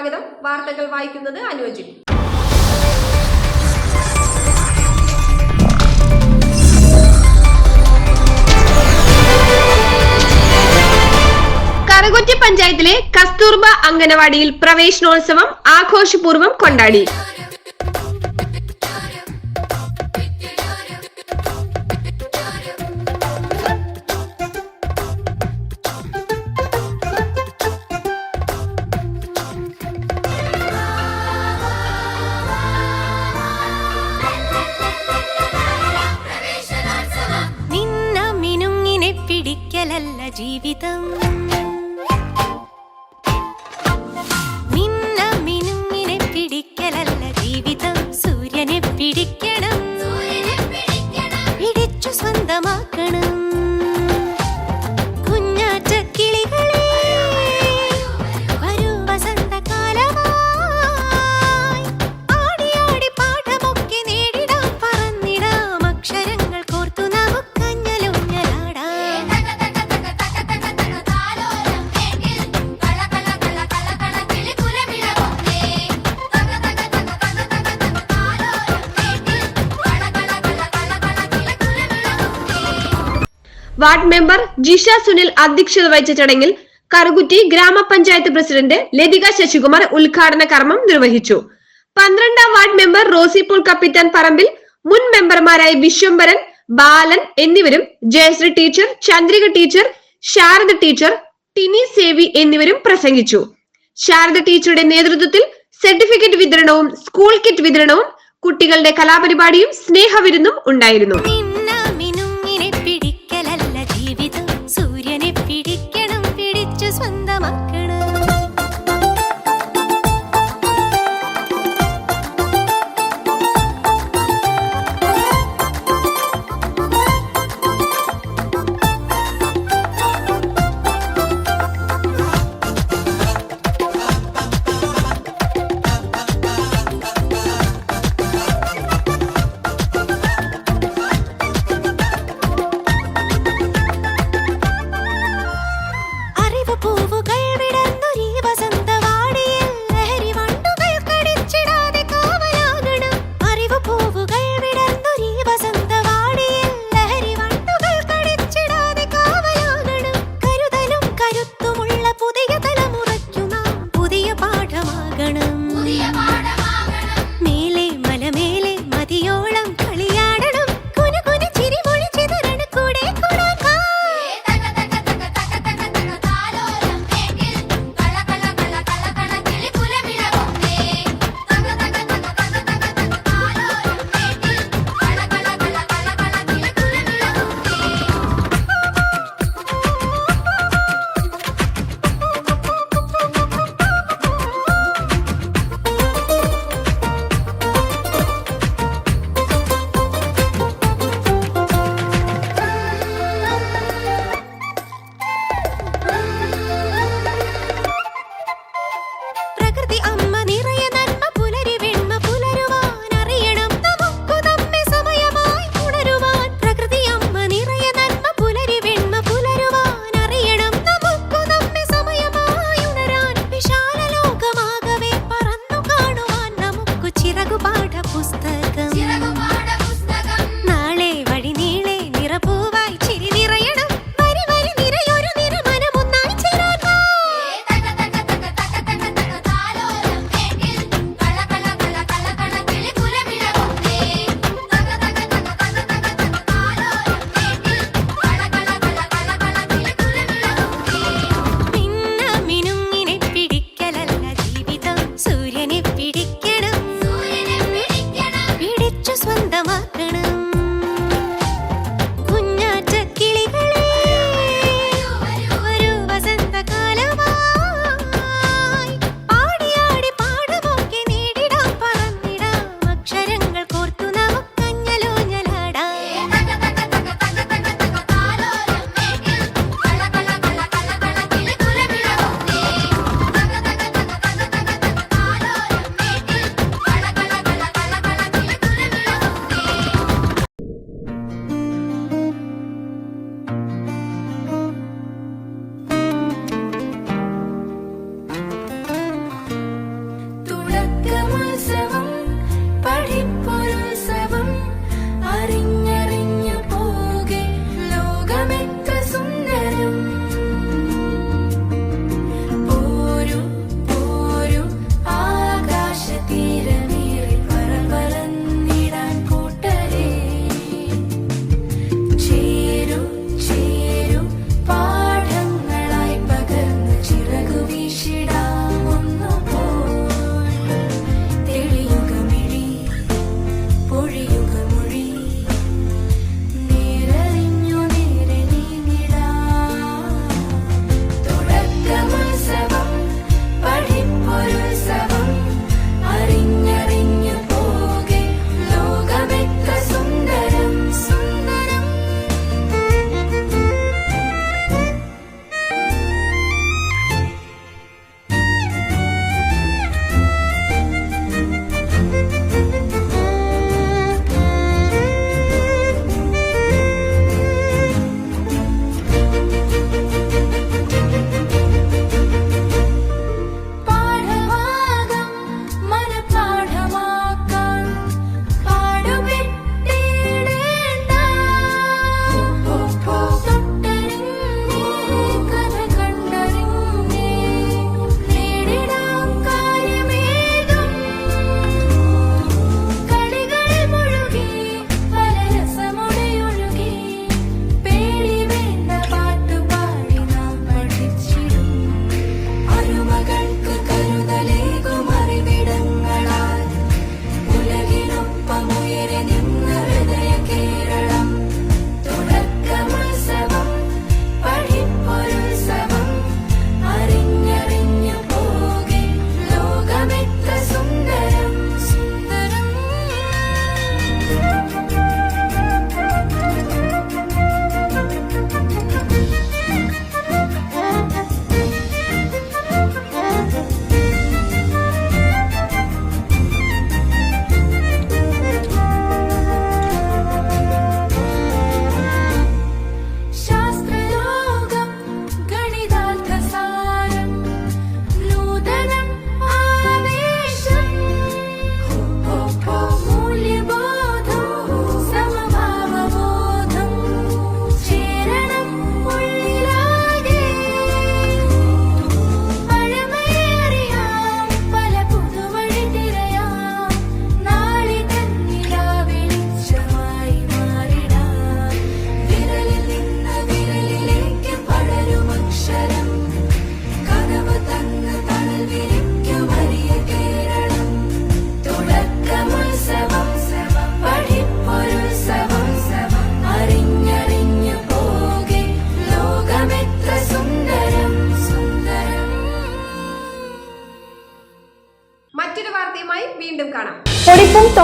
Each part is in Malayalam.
സ്വാഗതം. വാർത്തകൾ വായിക്കുന്നത് അനുജി. കറുകുറ്റി പഞ്ചായത്തിലെ കസ്തൂർബ അംഗനവാടിയിൽ പ്രവേശനോത്സവം ആഘോഷപൂർവ്വം കൊണ്ടാടി. പിടിക്കലല്ല ജീവിതം, മിന്നുങ്ങിനെ പിടിക്കലല്ല ജീവിതം, സൂര്യനെ പിടിക്കണം, പിടിച്ചു സ്വന്തമാക്കണം. കുഞ്ഞാറ്റ കിളികളെ വരൂ വസന്തകാലമായി, ആടി ആടി പാഠമൊക്കെ നേടിടാം, പറന്നിടാം അക്ഷരങ്ങൾ കോർത്തു നമുക്കഞ്ഞലുഞ്ഞലാടാം. വാർഡ് മെമ്പർ ജിഷ സുനിൽ അധ്യക്ഷത വഹിച്ച ചടങ്ങിൽ കറുകുറ്റി ഗ്രാമപഞ്ചായത്ത് പ്രസിഡന്റ് ലതിക ശശികുമാർ ഉദ്ഘാടന കർമ്മം നിർവഹിച്ചു. 12ാം വാർഡ് മെമ്പർ റോസി പോൾ കപ്പിത്താൻ പറമ്പിൽ, മുൻ മെമ്പർമാരായ വിശ്വംഭരൻ, ബാലൻ എന്നിവരും Jayasree teacher, Chandrika teacher, Sarada teacher, Tini Sevi എന്നിവരും പ്രസംഗിച്ചു. ശാരദ ടീച്ചറുടെ നേതൃത്വത്തിൽ സർട്ടിഫിക്കറ്റ് വിതരണവും സ്കൂൾ കിറ്റ് വിതരണവും കുട്ടികളുടെ കലാപരിപാടിയും സ്നേഹവിരുന്നും ഉണ്ടായിരുന്നു. സൂര്യനെ പിടിക്കണം, പിടിച്ചു സ്വന്തമാക്കണം.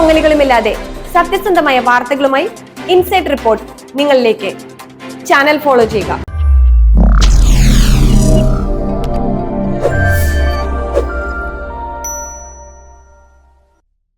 തോന്നലുകളുമില്ലാതെ സത്യസന്ധമായ വാർത്തകളുമായി ഇൻസൈറ്റ് റിപ്പോർട്ട് നിങ്ങളിലേക്ക്. ചാനൽ ഫോളോ ചെയ്യുക.